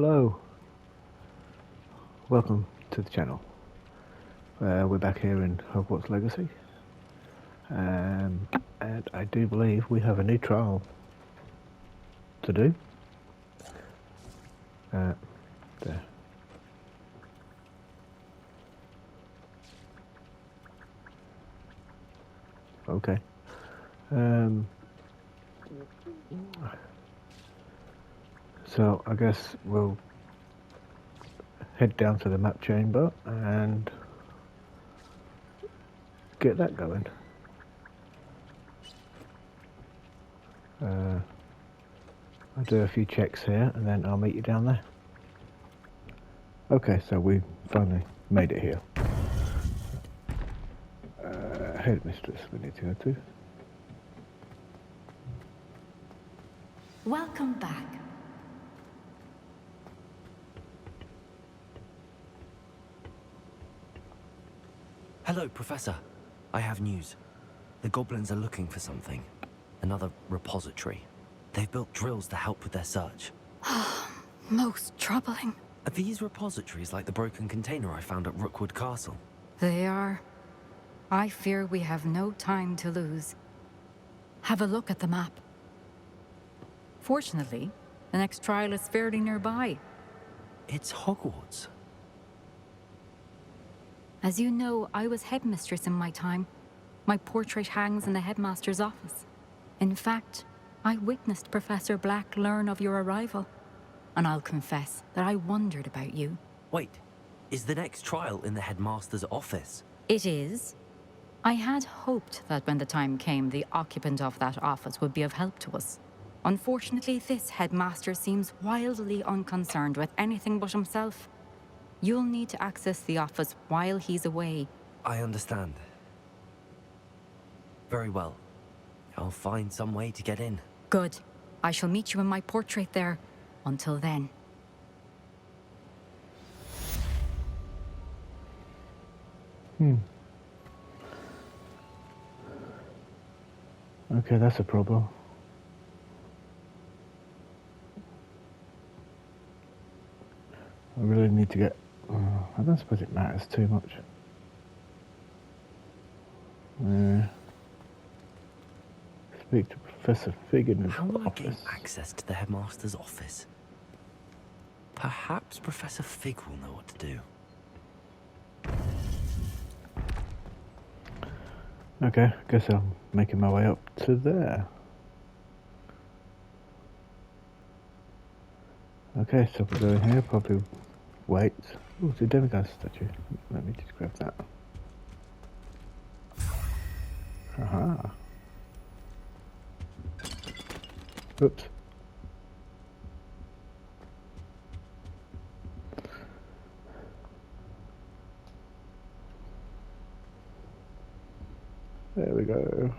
Hello, welcome to the channel. We're back here in Hogwarts Legacy, and I do believe we have a new trial to do. There. Okay. So I guess we'll head down to the map chamber and get that going. I'll do a few checks here and then I'll meet you down there. Okay, so we finally made it here. Headmistress we need to go to. Welcome back. Hello, Professor. I have news. The goblins are looking for something. Another repository. They've built drills to help with their search. Most troubling. Are these repositories like the broken container I found at Rookwood Castle? They are. I fear we have no time to lose. Have a look at the map. Fortunately, the next trial is fairly nearby. It's Hogwarts. As you know, I was headmistress in my time. My portrait hangs in the headmaster's office. In fact, I witnessed Professor Black learn of your arrival. And I'll confess that I wondered about you. Wait, is the next trial in the headmaster's office? It is. I had hoped that when the time came, the occupant of that office would be of help to us. Unfortunately, this headmaster seems wildly unconcerned with anything but himself. You'll need to access the office while he's away. I understand. Very well. I'll find some way to get in. Good. I shall meet you in my portrait there. Until then. Okay, that's a problem. I really need to get... I don't suppose it matters too much. Speak to Professor Fig in his How will I office. gain access to the headmaster's office? Perhaps Professor Fig will know what to do. Okay, guess I'm making my way up to there. Okay, so we're going here, probably wait. Oh, it's a demigod statue. Let me just grab that. Aha. Oops. There we go.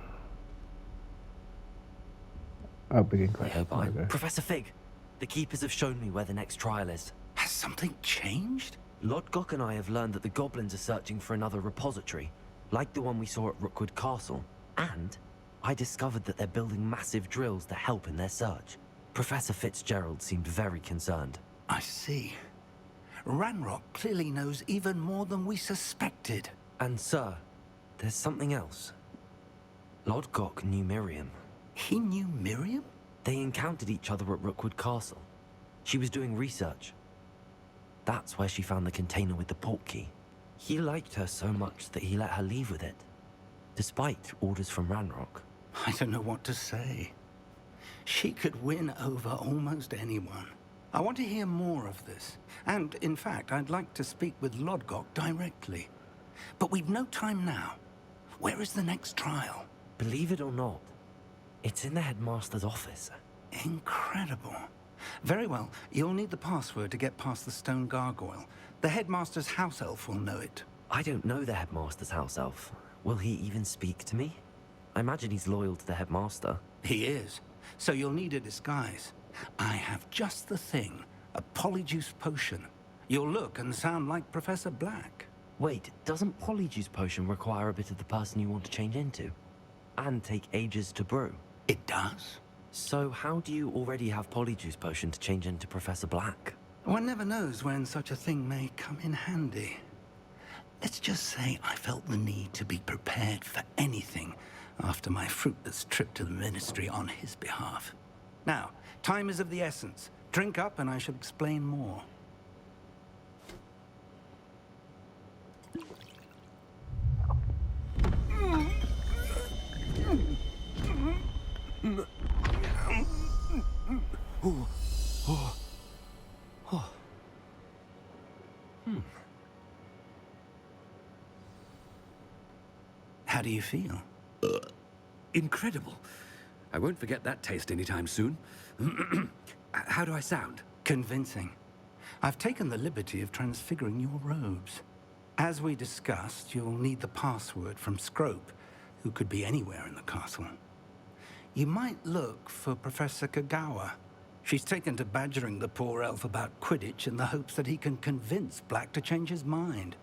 Oh, begin quest. Yeah, Professor Fig, the keepers have shown me where the next trial is. Has something changed? Lodgok and I have learned that the goblins are searching for another repository, like the one we saw at Rookwood Castle. And I discovered that they're building massive drills to help in their search. Professor Fitzgerald seemed very concerned. I see. Ranrock clearly knows even more than we suspected. And sir, there's something else. Lodgok knew Miriam. He knew Miriam? They encountered each other at Rookwood Castle. She was doing research. That's where she found the container with the port key. He liked her so much that he let her leave with it, despite orders from Ranrock. I don't know what to say. She could win over almost anyone. I want to hear more of this. And, in fact, I'd like to speak with Lodgok directly. But we've no time now. Where is the next trial? Believe it or not, it's in the headmaster's office. Incredible. Very well. You'll need the password to get past the stone gargoyle. The headmaster's house elf will know it. I don't know the headmaster's house elf. Will he even speak to me? I imagine he's loyal to the headmaster. He is. So you'll need a disguise. I have just the thing. A polyjuice potion. You'll look and sound like Professor Black. Wait, doesn't Polyjuice Potion require a bit of the person you want to change into? And take ages to brew? It does. So how do you already have Polyjuice Potion to change into Professor Black? One never knows when such a thing may come in handy. Let's just say I felt the need to be prepared for anything after my fruitless trip to the Ministry on his behalf. Now, time is of the essence. Drink up and I shall explain more. How do you feel? Incredible. I won't forget that taste anytime soon. How do I sound? Convincing. I've taken the liberty of transfiguring your robes. As we discussed, you'll need the password from Scrope, who could be anywhere in the castle. You might look for Professor Kagawa. She's taken to badgering the poor elf about Quidditch in the hopes that he can convince Black to change his mind.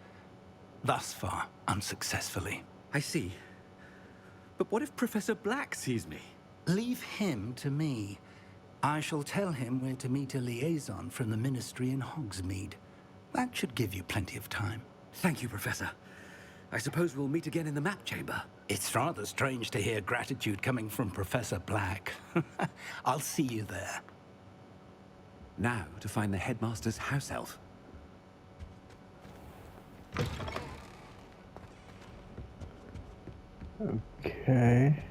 Thus far, unsuccessfully. I see. But what if Professor Black sees me? Leave him to me. I shall tell him where to meet a liaison from the Ministry in Hogsmeade. That should give you plenty of time. Thank you, Professor. I suppose we'll meet again in the map chamber. It's rather strange to hear gratitude coming from Professor Black. I'll see you there. Now to find the headmaster's house elf. Okay.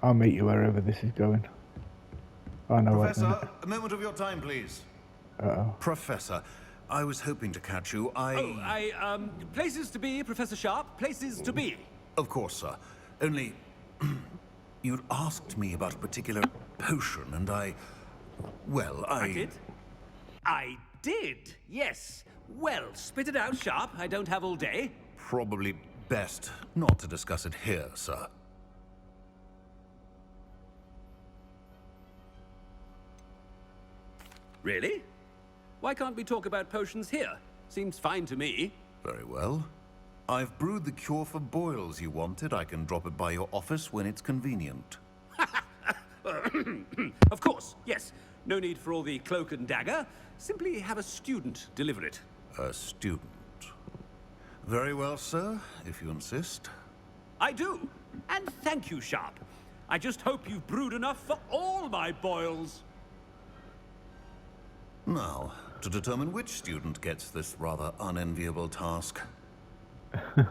I'll meet you wherever this is going. Oh no, Professor, a moment of your time, please. Uh-oh. Professor, I was hoping to catch you. Places to be, Professor Sharp. Places to be. Of course, sir. Only, you'd asked me about a particular potion, and well, I did? I did, yes. Well, spit it out, Sharp. I don't have all day. Probably best not to discuss it here, sir. Really? Why can't we talk about potions here? Seems fine to me. Very well. I've brewed the cure for boils you wanted. I can drop it by your office when it's convenient. Of course, yes. No need for all the cloak and dagger. Simply have a student deliver it. A student. Very well, sir, if you insist. I do. And thank you, Sharp. I just hope you've brewed enough for all my boils. Now, to determine which student gets this rather unenviable task. That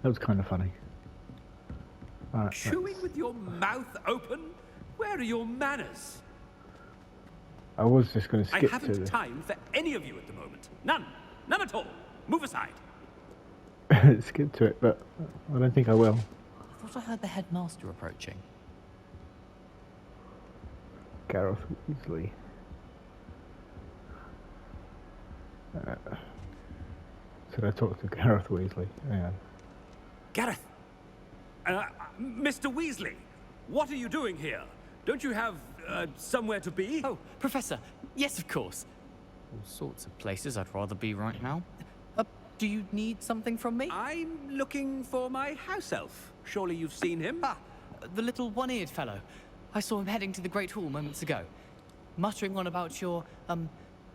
was kind of funny. Right, Chewing with your mouth open? Where are your manners? I was just going to I skip to haven't this. time for any of you at the moment. None. None at all. Move aside. Skip to it, but I don't think I will. I thought I heard the headmaster approaching. Gareth Weasley. Should I talk to Gareth Weasley? Hang on. Gareth! Mr. Weasley! What are you doing here? Don't you have, somewhere to be? Oh, Professor. Yes, of course. All sorts of places I'd rather be right now. Do you need something from me? I'm looking for my house elf. Surely you've seen him? Ah, the little one-eared fellow. I saw him heading to the Great Hall moments ago. Muttering on about your,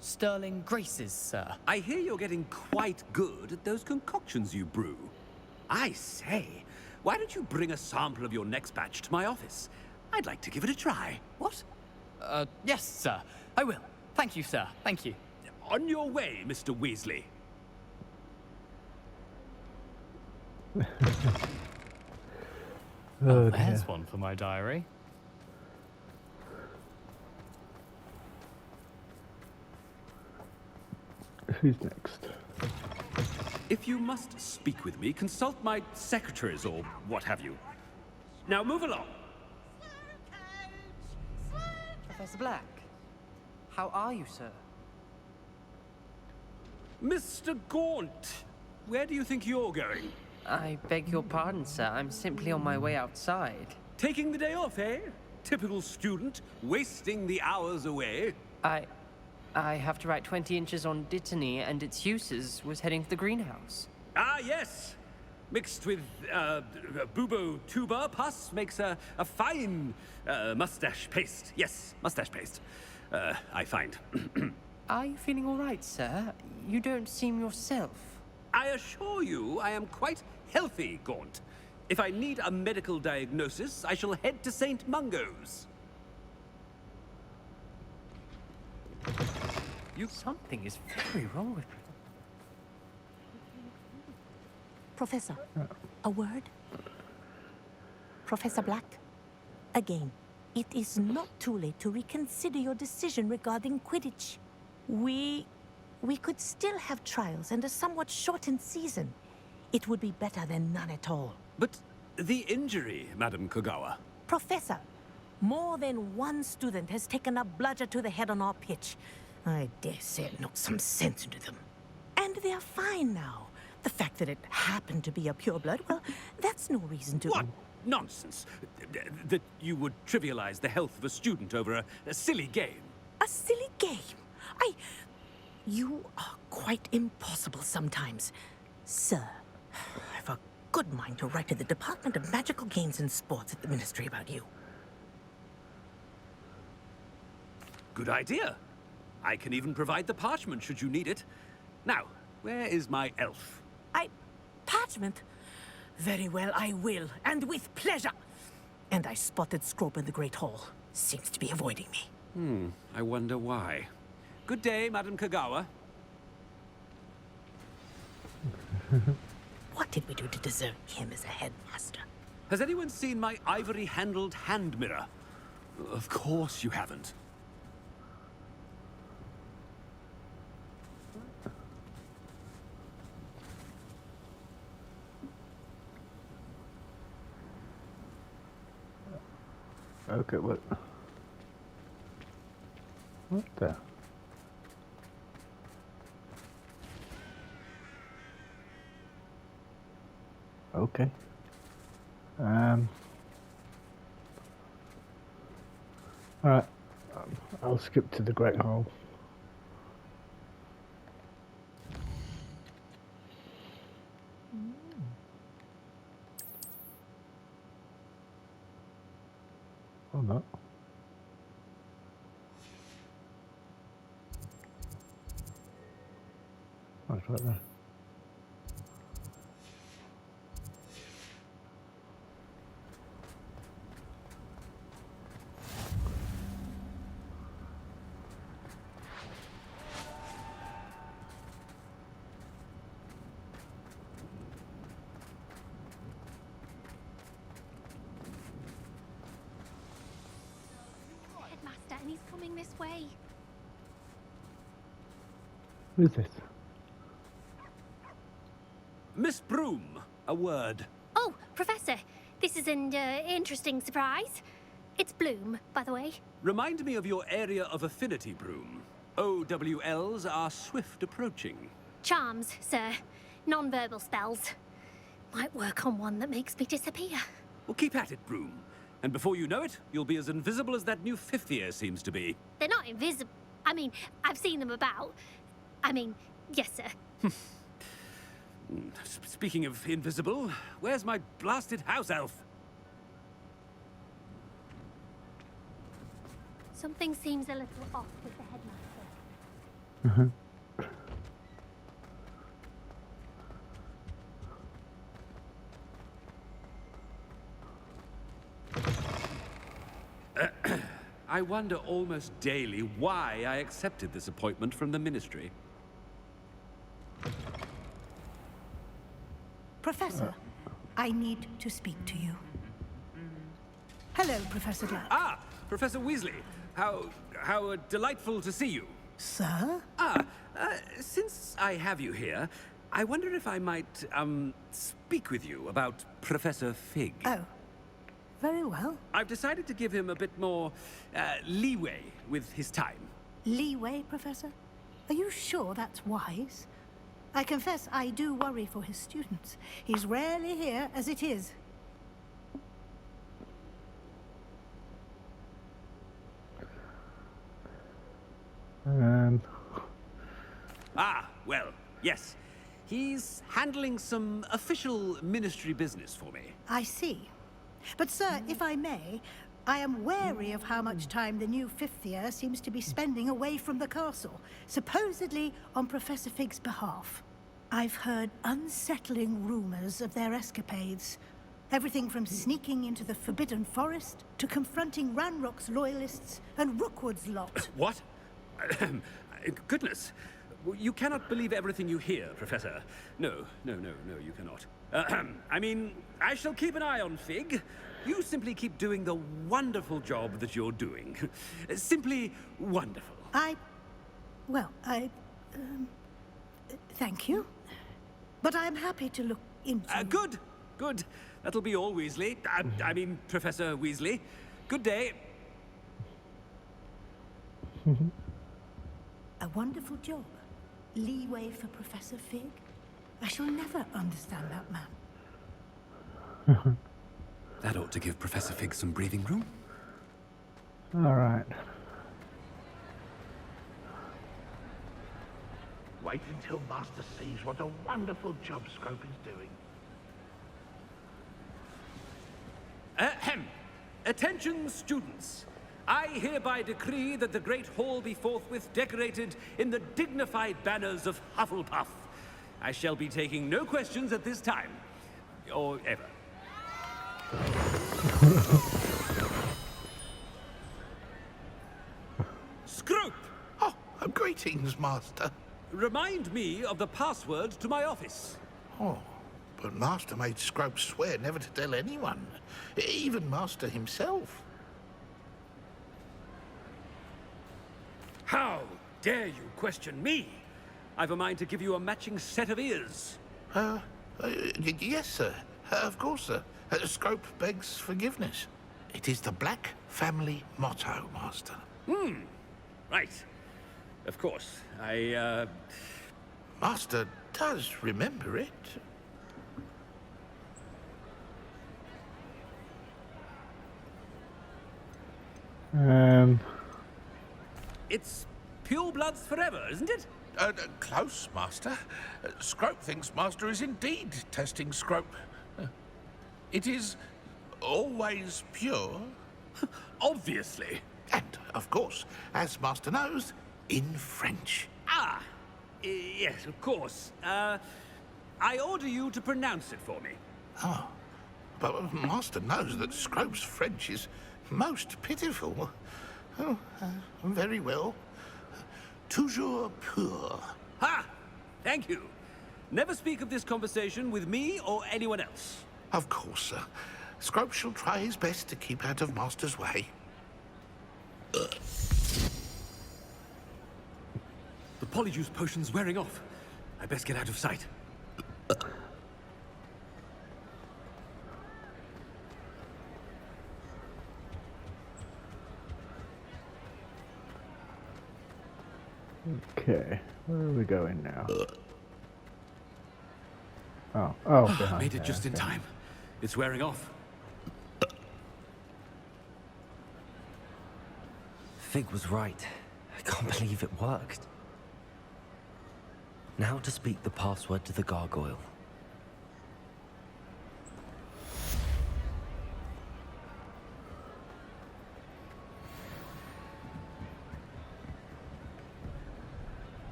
sterling graces, sir. I hear you're getting quite good at those concoctions you brew. I say, why don't you bring a sample of your next batch to my office? I'd like to give it a try. What? Yes, sir. I will. Thank you, sir. Thank you. On your way, Mr. Weasley. Oh, There's dear. one for my diary. Who's next? If you must speak with me, consult my secretaries or what have you. Now move along. Professor Black, how are you, sir? Mr. Gaunt, where do you think you're going? I beg your pardon, sir. I'm simply on my way outside. Taking the day off, eh? Typical student, wasting the hours away. I have to write 20 inches on Dittany and its uses. Was heading to the greenhouse. Ah, yes. mixed with bubo tuber pus makes a fine mustache paste. Yes, mustache paste. I find. Are you feeling all right, sir? You don't seem yourself. I assure you, I am quite healthy, Gaunt. If I need a medical diagnosis, I shall head to St. Mungo's. Something is very wrong with you. Professor, a word? Professor Black, again, it is not too late to reconsider your decision regarding Quidditch. We could still have trials and a somewhat shortened season. It would be better than none at all. But the injury, Madam Kogawa. Professor, more than one student has taken a bludger to the head on our pitch. I dare say it knocked some sense into them. And they're fine now. The fact that it happened to be a pureblood, well, that's no reason to... What nonsense! That you would trivialize the health of a student over a silly game. A silly game? You are quite impossible sometimes. Sir, I've a good mind to write to the Department of Magical Games and Sports at the Ministry about you. Good idea. I can even provide the parchment should you need it. Now, where is my elf? Parchment? Very well, I will, and with pleasure. And I spotted Scrope in the Great Hall. Seems to be avoiding me. I wonder why. Good day, Madam Kogawa. What did we do to deserve him as a headmaster? Has anyone seen my ivory-handled hand mirror? Of course you haven't. Okay, what the? Okay. Alright. I'll skip to the Great Hall. Or not. Oh, it's right there. Headmaster, and he's coming this way. Who's this? Miss Broom, a word. Oh, Professor, this is an interesting surprise. It's Bloom, by the way. Remind me of your area of affinity, Broom. OWLs are swift approaching. Charms, sir. Non-verbal spells. Might work on one that makes me disappear. Well, keep at it, Broom. And before you know it, you'll be as invisible as that new fifth year seems to be. They're not invisible. I mean, I've seen them about. I mean, yes, sir. Speaking of invisible, where's my blasted house elf? Something seems a little off with the headmaster. I wonder almost daily why I accepted this appointment from the Ministry. Professor, I need to speak to you. Hello, Professor Black. Ah, Professor Weasley. How delightful to see you. Sir? Since I have you here, I wonder if I might, speak with you about Professor Fig. Oh, very well. I've decided to give him a bit more, leeway with his time. Leeway, Professor? Are you sure that's wise? I confess I do worry for his students. He's rarely here as it is. Ah, well, yes. He's handling some official ministry business for me. I see. But, sir, if I may, I am wary of how much time the new fifth year seems to be spending away from the castle, supposedly on Professor Fig's behalf. I've heard unsettling rumors of their escapades. Everything from sneaking into the Forbidden Forest to confronting Ranrock's loyalists and Rookwood's lot. What? Goodness. You cannot believe everything you hear, Professor. No, you cannot. I mean, I shall keep an eye on Fig. You simply keep doing the wonderful job that you're doing. Simply wonderful. Thank you. But I'm happy to look into... Good. That'll be all, Weasley. I mean, Professor Weasley. Good day. A wonderful job. Leeway for Professor Fig. I shall never understand that man. That ought to give Professor Fig some breathing room. All right. Wait until Master sees what a wonderful job Scrope is doing. Attention, students. I hereby decree that the Great Hall be forthwith decorated in the dignified banners of Hufflepuff. I shall be taking no questions at this time. Or ever. Scrope! Oh, greetings, Master. Remind me of the password to my office. Oh, but Master made Scrope swear never to tell anyone. Even Master himself. How dare you question me? I've a mind to give you a matching set of ears. Yes, sir. Of course, sir. Scrope begs forgiveness. It is the Black family motto, Master. Right. Of course. Master does remember it. It's purebloods forever, isn't it? Close, Master. Scrope thinks Master is indeed testing Scrope. It is always pure. Obviously. And, of course, as Master knows, in French. Yes, of course. I order you to pronounce it for me. Oh, but Master knows that Scrope's French is most pitiful. Oh, very well. Toujours pur. Ha! Thank you. Never speak of this conversation with me or anyone else. Of course, sir. Scrope shall try his best to keep out of Master's way. The polyjuice potion's wearing off. I best get out of sight. Okay, where are we going now? Behind Made it there, just in okay. time. It's wearing off. Fig was right. I can't believe it worked. Now to speak the password to the gargoyle.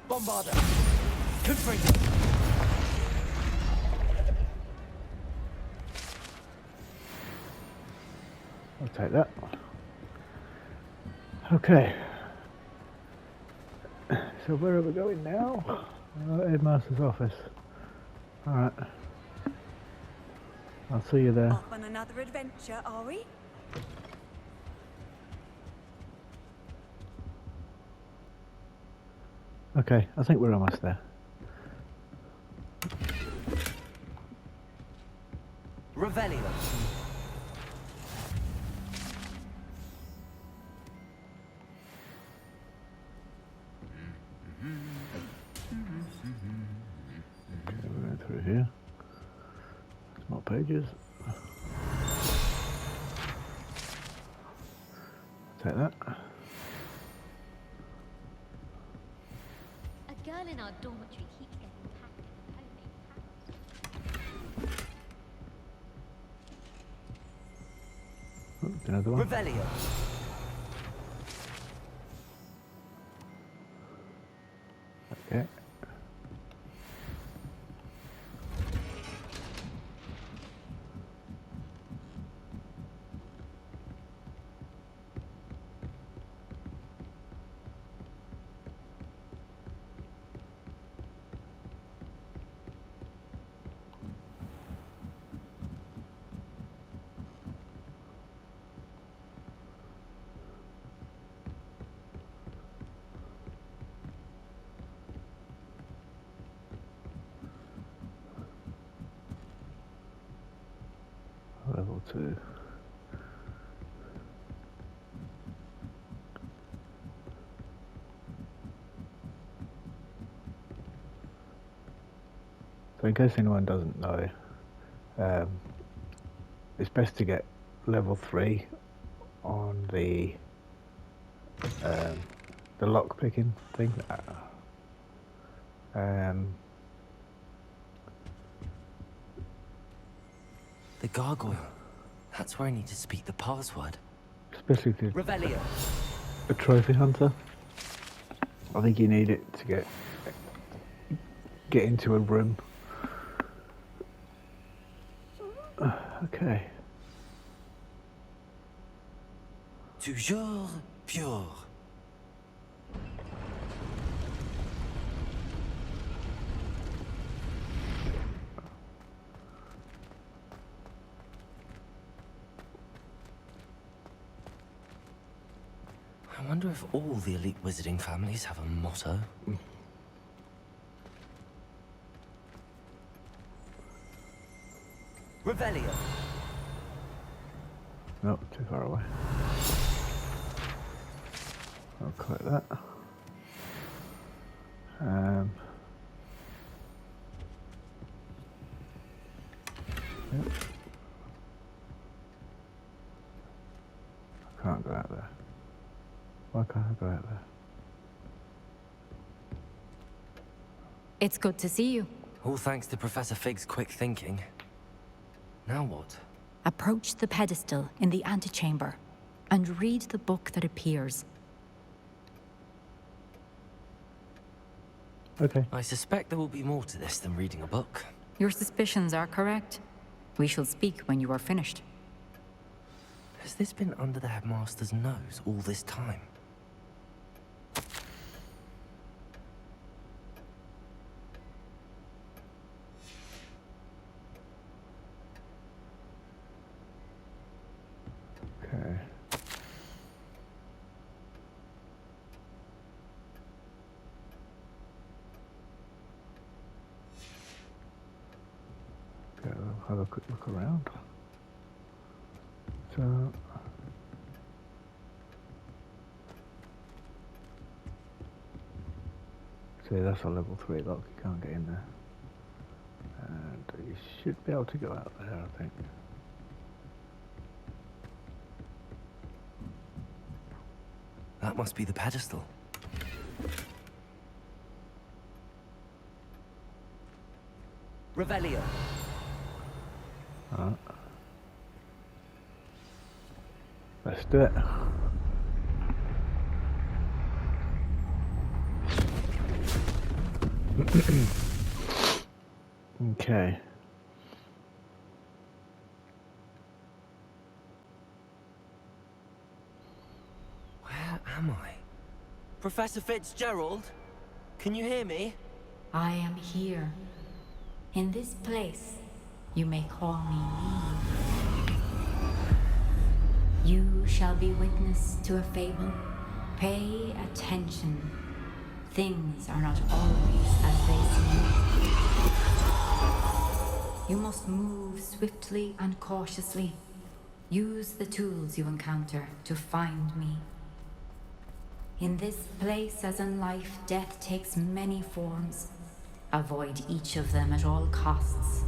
Bombarder. Good for you. I'll take that. Okay. So where are we going now? Headmaster's office. Alright. I'll see you there. Off on another adventure, are we? Okay, I think we're almost there. Revelio. Okay, we're going through here. More pages. Take that. A while in our dormitory keeps getting packed with homemade Another one. Revelio. Okay. Level 2. So in case anyone doesn't know, it's best to get level 3 on the lock picking thing. The gargoyle. That's where I need to speak the password. Especially to Revelio. a trophy hunter. I think you need it to get into a room. Okay. Toujours pure. I wonder if all the elite wizarding families have a motto. Revelio. No, too far away. I'll collect that. Yep. I can't go out there. Why can't I go out there? It's good to see you. All thanks to Professor Fig's quick thinking. Now what? Approach the pedestal in the antechamber and read the book that appears. Okay. I suspect there will be more to this than reading a book. Your suspicions are correct. We shall speak when you are finished. Has this been under the headmaster's nose all this time? Okay. Okay, I'll have a quick look around. So, see, that's a level 3 lock, you can't get in there. And you should be able to go out there, I think. That must be the pedestal. Revelio. Alright. Let's do it. Okay. Where am I? Professor Fitzgerald? Can you hear me? I am here. In this place, you may call me Neve. You shall be witness to a fable. Pay attention. Things are not always as they seem. You must move swiftly and cautiously. Use the tools you encounter to find me. In this place, as in life, death takes many forms. Avoid each of them at all costs.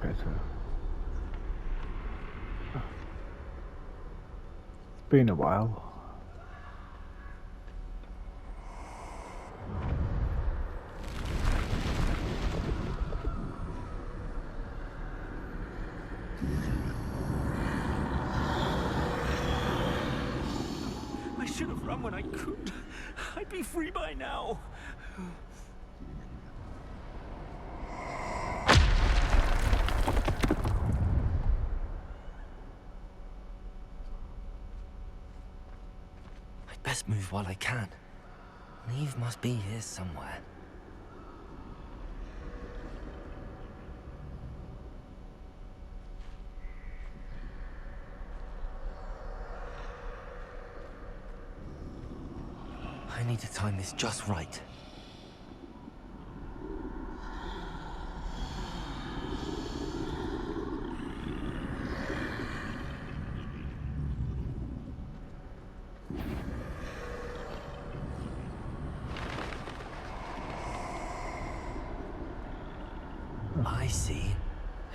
Okay, so it's been a while. I should have run when I could. I'd be free by now. I'd best move while I can. Neve must be here somewhere. I need to time this just right. I see.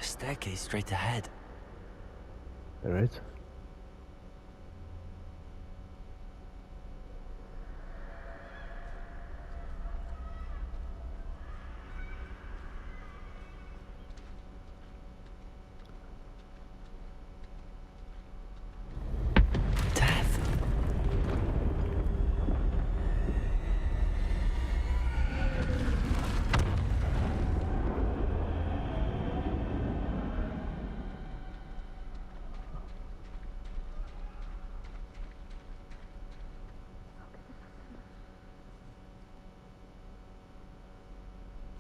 A staircase straight ahead. There is. Death.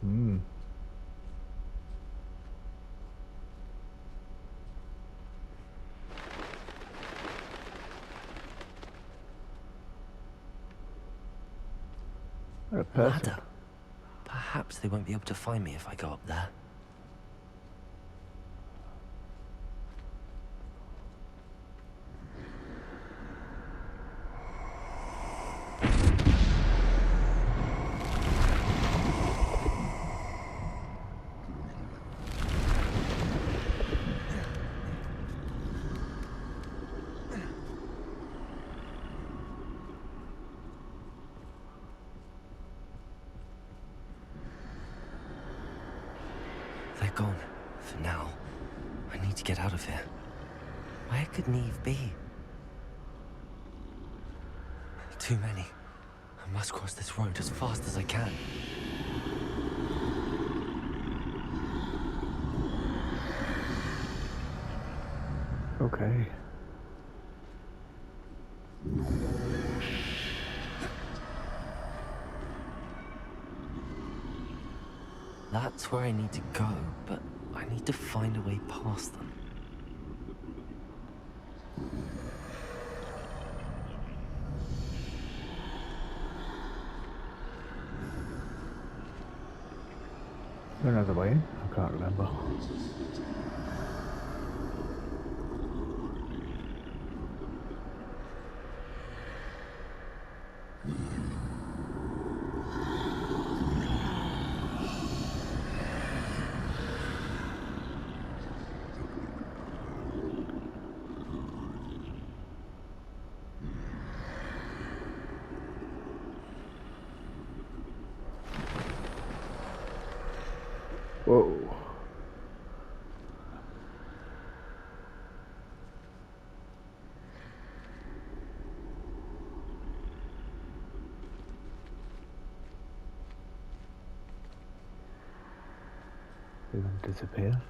Hmm. A person. Ladder. Perhaps they won't be able to find me if I go up there. They're gone. For now. I need to get out of here. Where could Neve be? Too many. I must cross this road as fast as I can. Okay. That's where I need to go, but I need to find a way past them. Another way in? I can't remember. Whoa. They're going to disappear.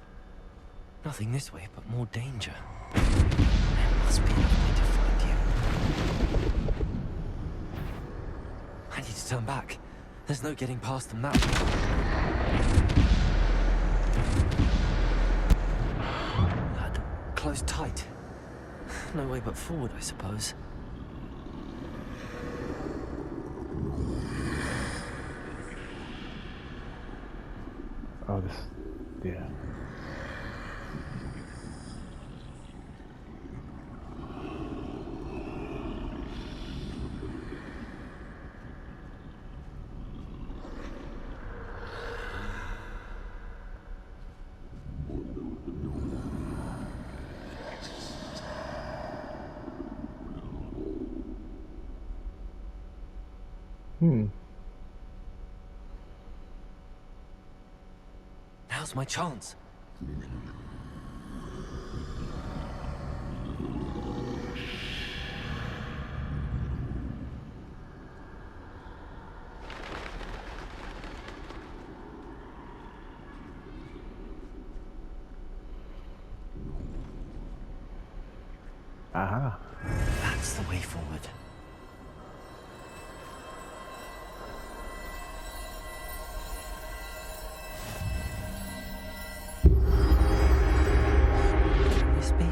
Nothing this way, but more danger. There must be another way to find you. I need to turn back. There's no getting past them that way. That closed tight. No way but forward, I suppose. Oh, this... yeah. Now's my chance. Aha. That's the way forward. Miss B,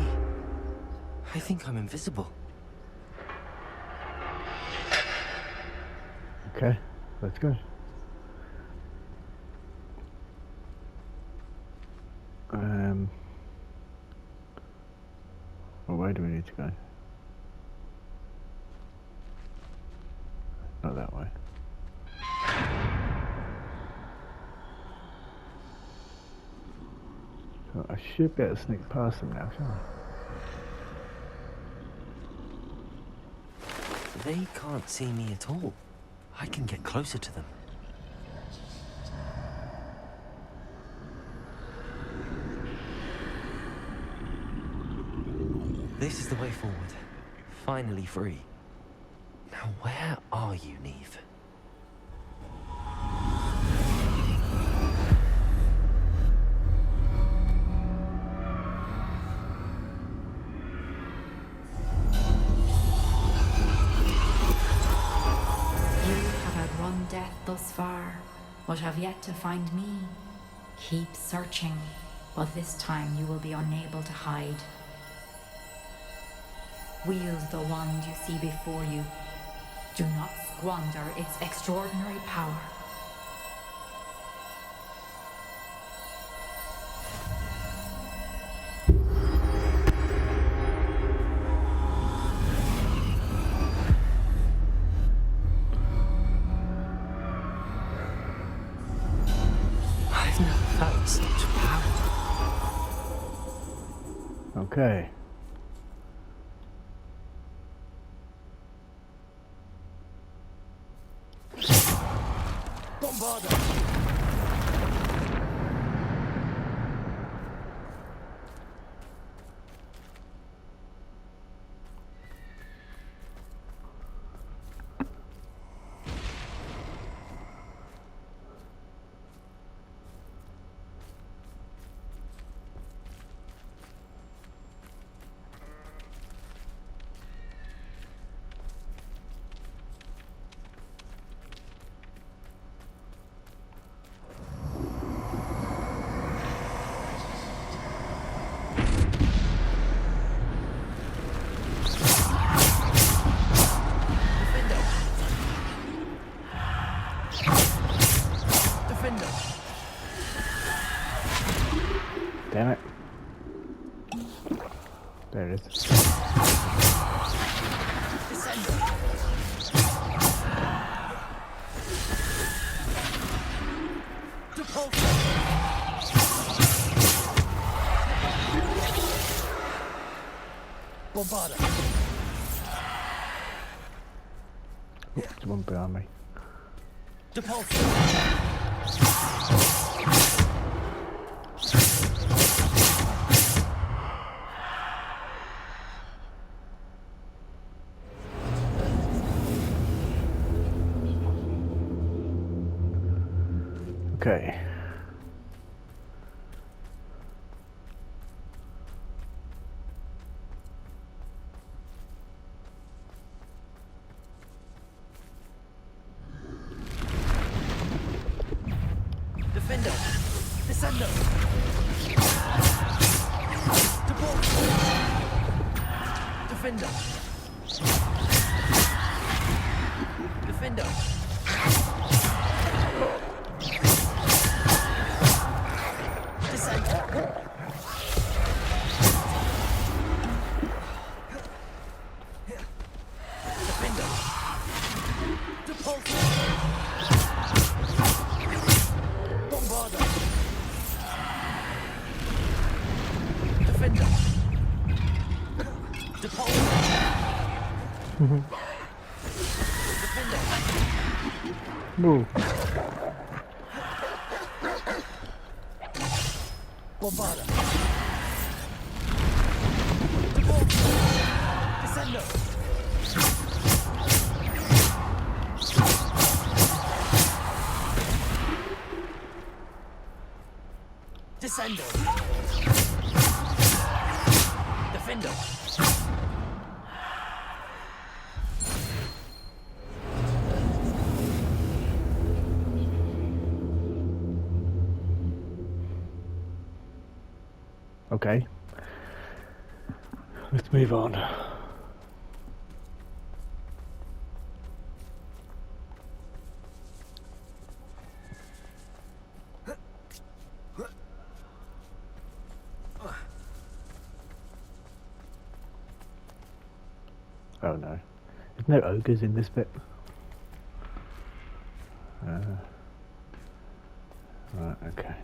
I think I'm invisible. Okay, let's go. Well, where do we need to go? Not that way. So I should be able to sneak past them now, shouldn't I? They can't see me at all. I can get closer to them. This is the way forward. Finally free. Now where are you, Neve? Death thus far, but have yet to find me. Keep searching, but this time you will be unable to hide. Wield the wand you see before you. Do not squander its extraordinary power. Okay. Damn it. There it is. Bombarda. Oh, there's one behind me. Okay. Defender. Descendo. Defender. Defender. Whoa. Bombarda. Descendo. Descendo. Defendo. Okay. Let's move on. Oh no. There's no ogres in this bit. Right, okay.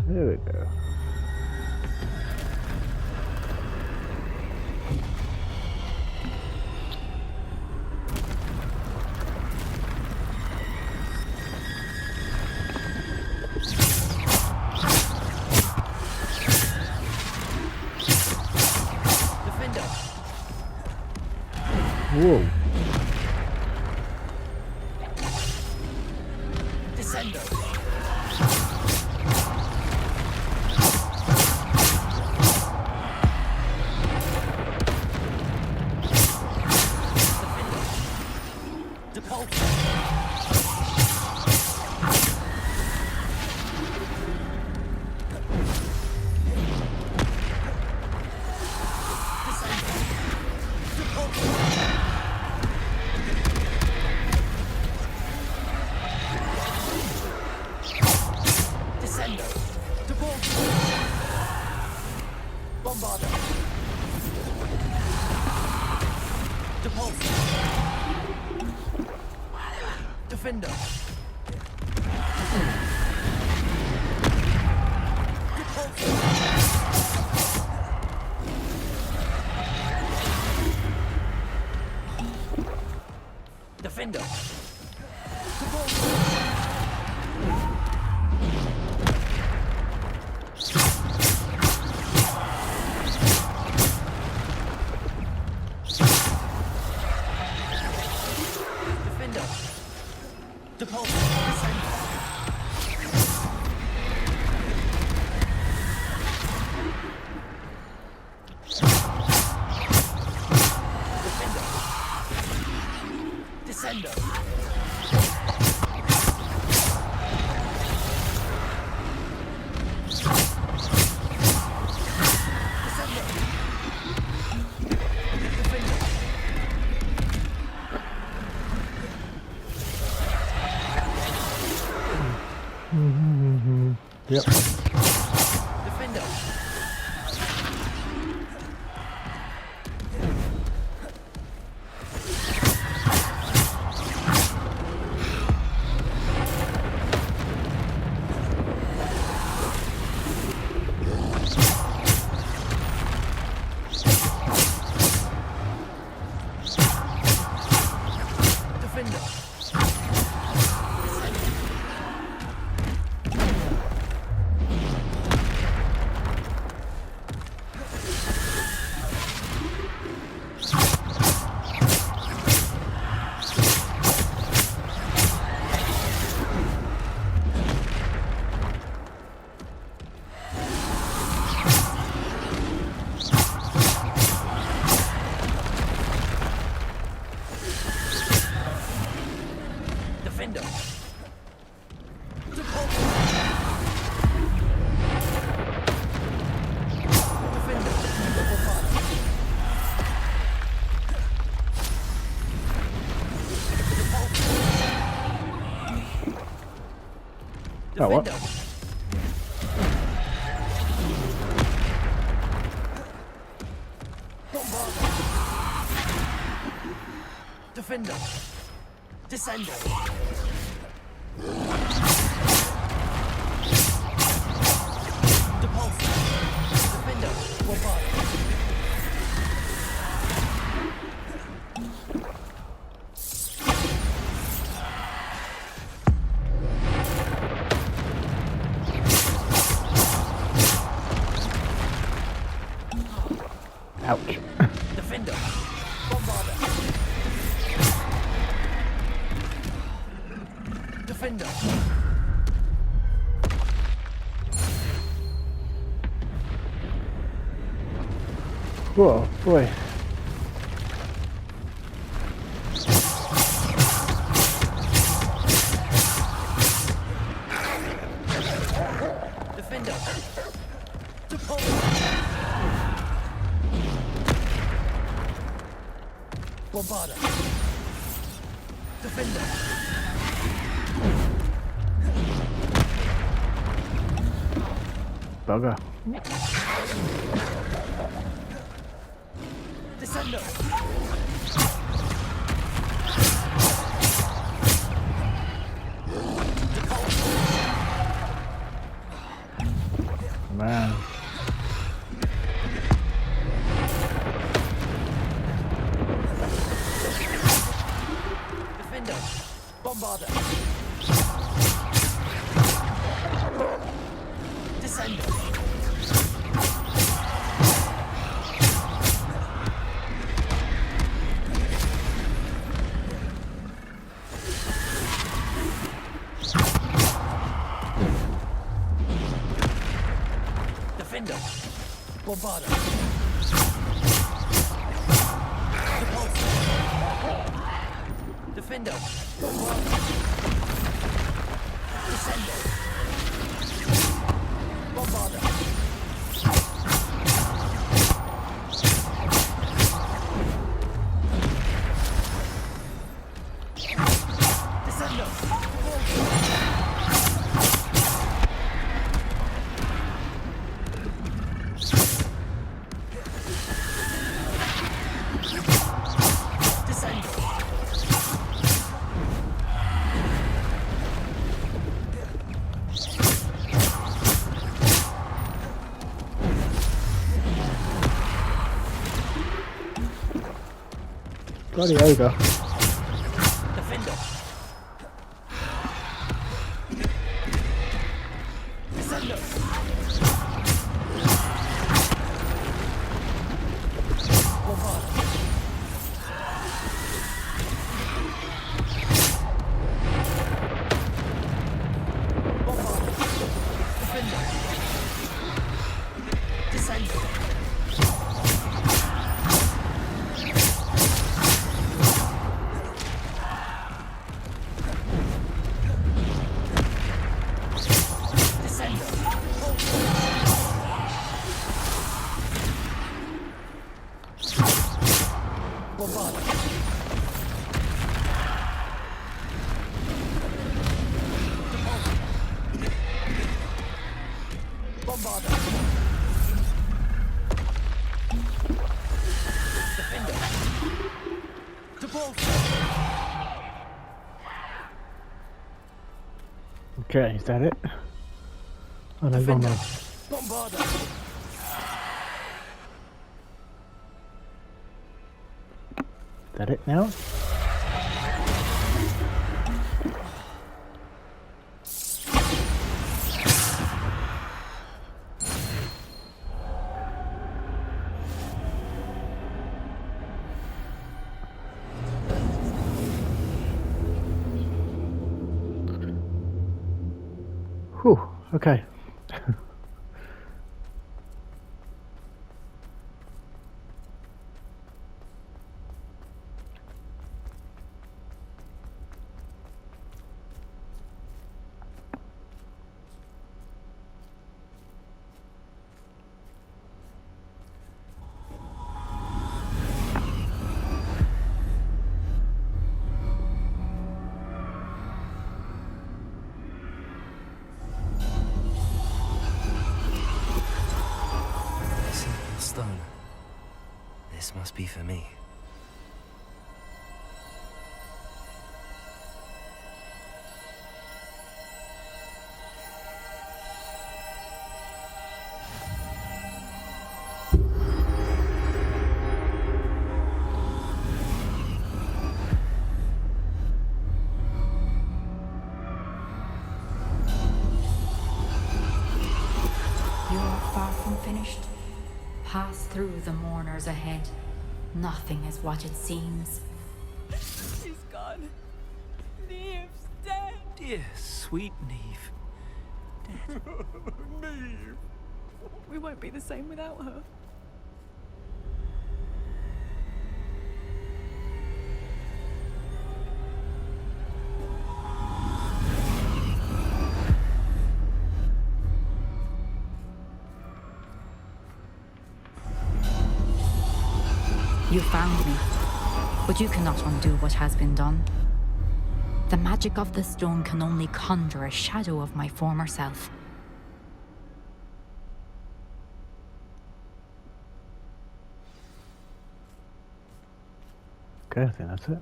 There we go. Whoa. Descendo. Defender. Defender. Yep. Defender. Oh, what? Defender. Descendo. Depulse. Defender. Ouch. Defender! Bombarder! Defender! Whoa, boy. Defender! Deploy! Bombarder! Defender! Bugger. Descender! Man. Defender! Bombarder! Descender! Defender! Bombarder! Defender! Bombarder! Descender! Bombarder! Descender! Bloody ogre. Defender! Descender! Bombarder! Bombarder! Defender! Descender! Bombarder! Defender! Deploy! Okay, is that it? Oh no, Defender! no. Bombarder! Is that it now? Whew, okay. Stone. This must be for me. You're far from finished. pass through the mourners ahead. Nothing is what it seems. She's gone. Neve's dead. Dear, sweet Neve. Dead. Neve. We won't be the same without her. You found me, but you cannot undo what has been done. The magic of the stone can only conjure a shadow of my former self. Okay, I think that's it.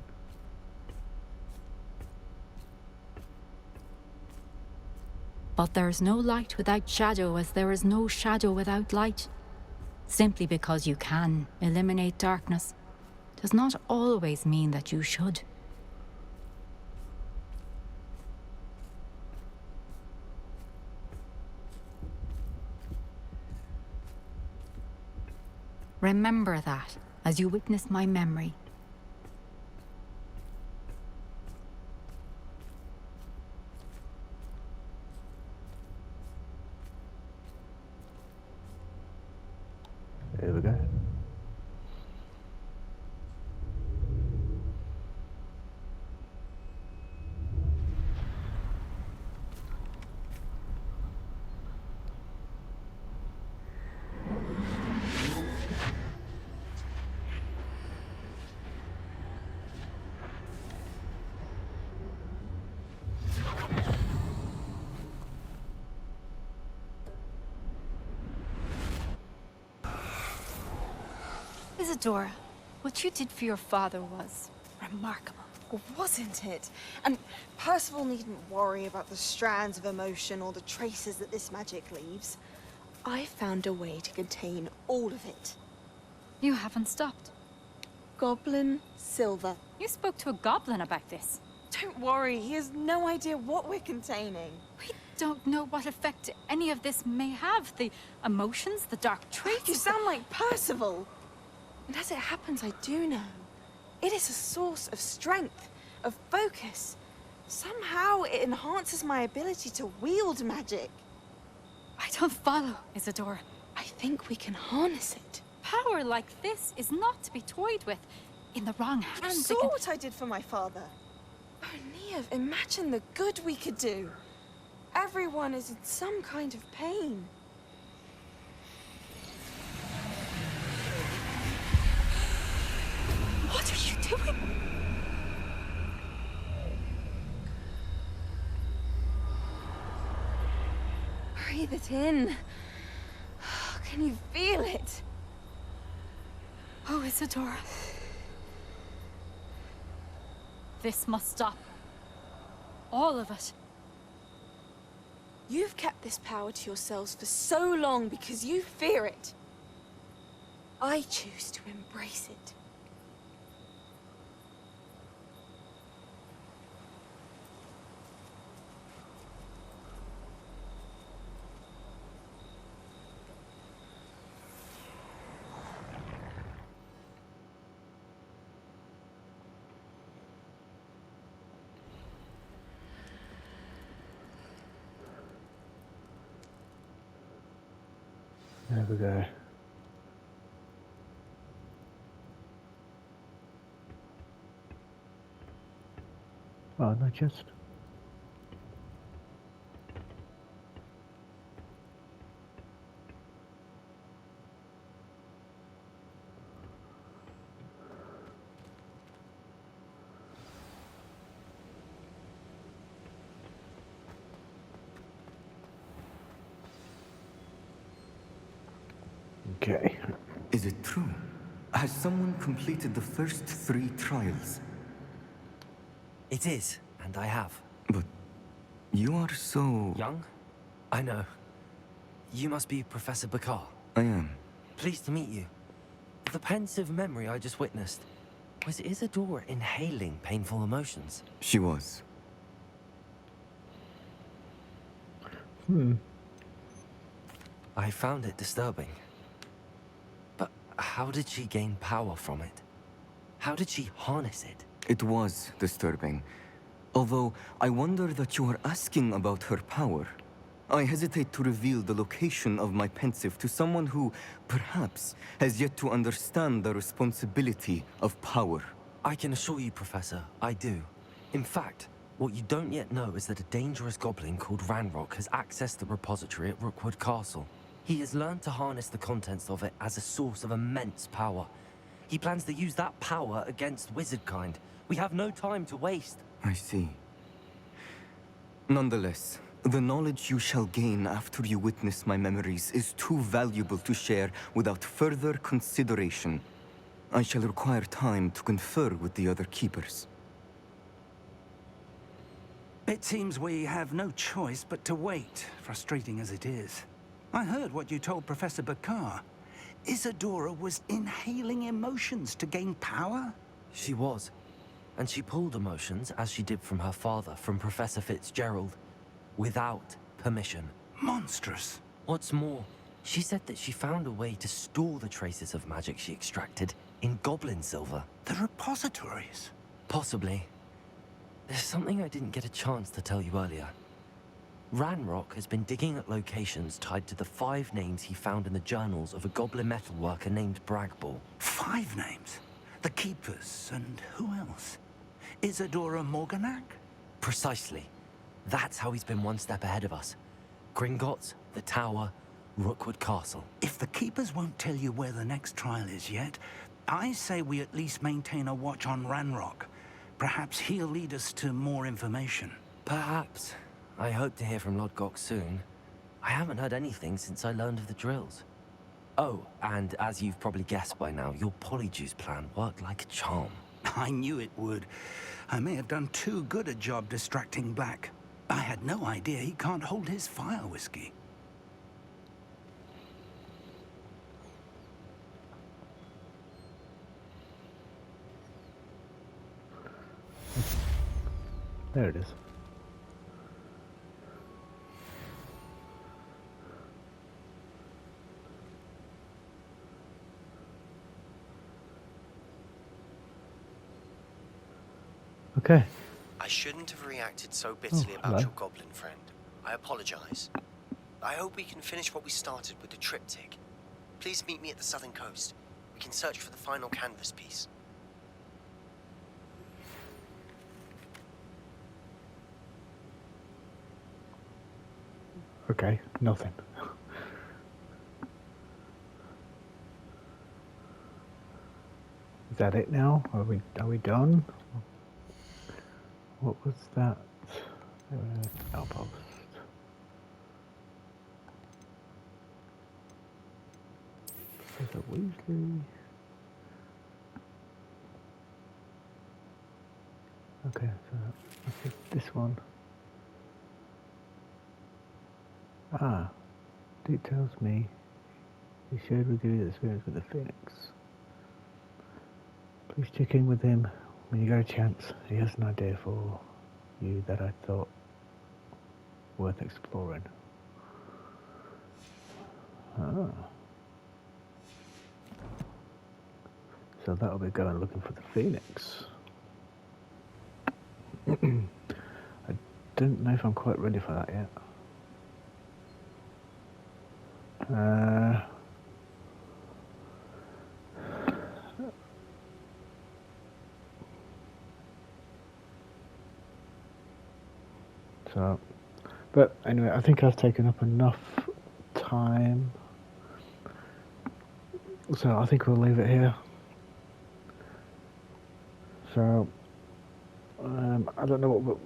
But there is no light without shadow, as there is no shadow without light. Simply because you can eliminate darkness does not always mean that you should. Remember that as you witness my memory. There we go. Isadora, what you did for your father was remarkable. Wasn't it? And Percival needn't worry about the strands of emotion or the traces that this magic leaves. I found a way to contain all of it. You haven't stopped. Goblin Silver. You spoke to a goblin about this. Don't worry, he has no idea what we're containing. We don't know what effect any of this may have. The emotions, the dark traits. You sound like Percival. And as it happens, I do know. It is a source of strength, of focus. Somehow it enhances my ability to wield magic. I don't follow, Isadora. I think we can harness it. Power like this is not to be toyed with. In the wrong hands, You saw what I did for my father. Oh, Neve, imagine the good we could do. Everyone is in some kind of pain. What are you doing? Breathe it in. Can you feel it? Oh, Isadora. This must stop. All of it. You've kept this power to yourselves for so long because you fear it. I choose to embrace it. There we go. Oh, no chest. Okay. Is it true? Has someone completed the first 3 trials? It is, and I have. But you are so... Young? I know. You must be Professor Bakar. I am. Pleased to meet you. The pensive memory I just witnessed. Was Isadora inhaling painful emotions? She was. I found it disturbing. How did she gain power from it? How did she harness it? It was disturbing. Although, I wonder that you are asking about her power. I hesitate to reveal the location of my pensive to someone who, perhaps, has yet to understand the responsibility of power. I can assure you, Professor, I do. In fact, what you don't yet know is that a dangerous goblin called Ranrock has accessed the repository at Rookwood Castle. He has learned to harness the contents of it as a source of immense power. He plans to use that power against wizardkind. We have no time to waste. I see. Nonetheless, the knowledge you shall gain after you witness my memories is too valuable to share without further consideration. I shall require time to confer with the other keepers. It seems we have no choice but to wait, frustrating as it is. I heard what you told Professor Bakar. Isadora was inhaling emotions to gain power? She was. And she pulled emotions, as she did from her father, from Professor Fitzgerald, without permission. Monstrous. What's more, she said that she found a way to store the traces of magic she extracted in goblin silver. The repositories? Possibly. There's something I didn't get a chance to tell you earlier. Ranrock has been digging at locations tied to the 5 names he found in the journals of a goblin metalworker named Bragball. 5 names? The Keepers, and who else? Isadora Morganac? Precisely. That's how he's been one step ahead of us. Gringotts, the Tower, Rookwood Castle. If the Keepers won't tell you where the next trial is yet, I say we at least maintain a watch on Ranrock. Perhaps he'll lead us to more information. Perhaps. I hope to hear from Lodgok soon. I haven't heard anything since I learned of the drills. Oh, and as you've probably guessed by now, your polyjuice plan worked like a charm. I knew it would. I may have done too good a job distracting Black. I had no idea he can't hold his fire whiskey. There it is. Okay. I shouldn't have reacted so bitterly about your goblin friend. I apologize. I hope we can finish what we started with the triptych. Please meet me at the southern coast. We can search for the final canvas piece. Okay, nothing. Is that it now? Are we done? What was that? Outpost. Professor Weasley. Okay, so this is this one. Ah, details me. He shared with you his experience with the Phoenix. Please check in with him when you get a chance. He has an idea for you that I thought worth exploring. Ah. So that'll be going looking for the Phoenix. I don't know if I'm quite ready for that yet. So, but anyway, I think I've taken up enough time. So I think we'll leave it here. So, I don't know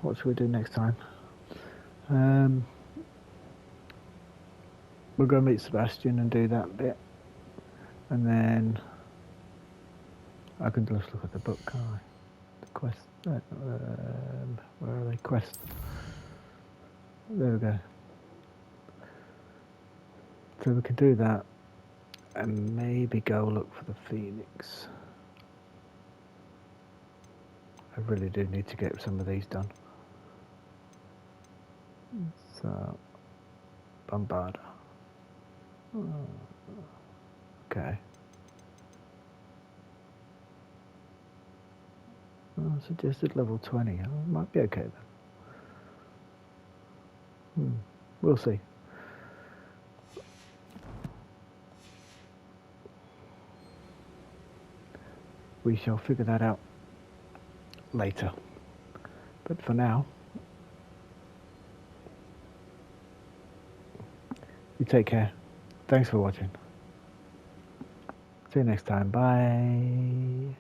what should we do next time. We'll go meet Sebastian and do that bit, and then I can just look at the book, can't I? The quest. Where are they? Quest. There we go. So we can do that, and maybe go look for the Phoenix. I really do need to get some of these done. So, Bombarda. Okay. Suggested level 20. Oh, might be okay then. We'll see. We shall figure that out later. But for now, you take care. Thanks for watching. See you next time. Bye.